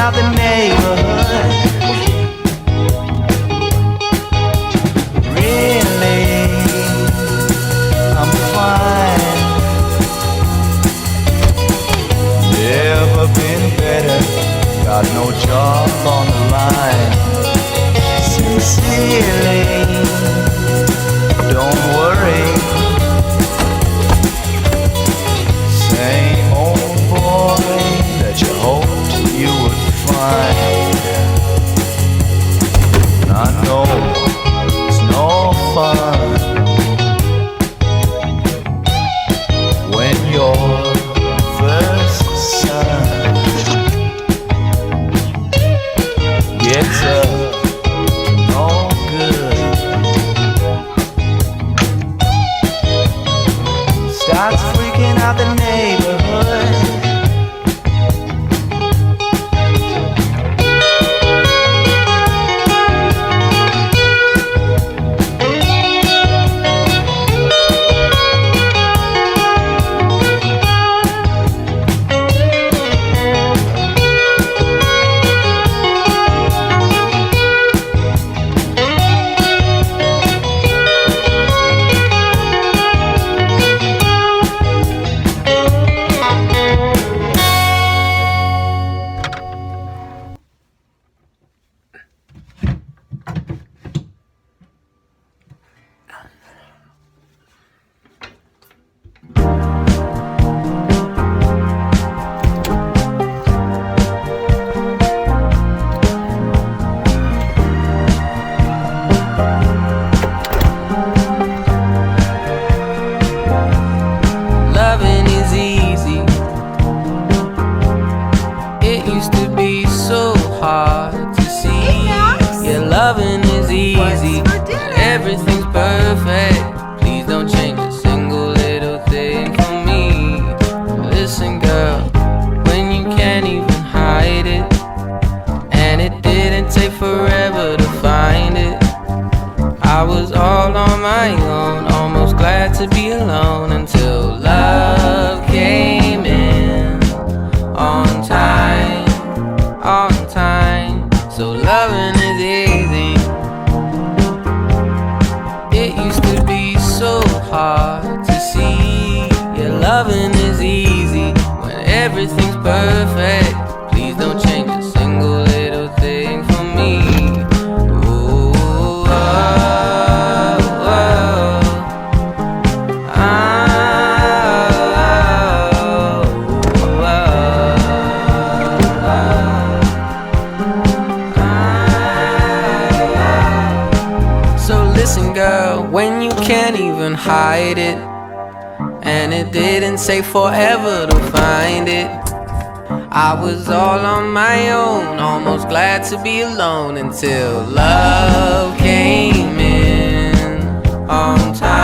out the neighborhood. Really, I'm fine. Never been better. Got no job on the line. Sincerely, don't worry. Same old boy that you hoped you would find. And I know it's no fun when your first son gets up no good, starts freaking out the neighborhood. Loving is easy. It used to be so hard to see. Yeah, loving is easy. Everything's perfect. Please don't change a single little thing for me. Listen, girl, when you can't even hide it, and it didn't take forever to find it. I was all on my own, almost glad to be alone until love came in on time, on time. So loving is easy. It used to be so hard to see. Yeah, loving is easy when everything's perfect. Please don't change a single little thing for me. Ooh, So listen, girl, when you can't even hide it, and it didn't take forever to find it. I was all on my own, almost glad to be alone until love came in on time.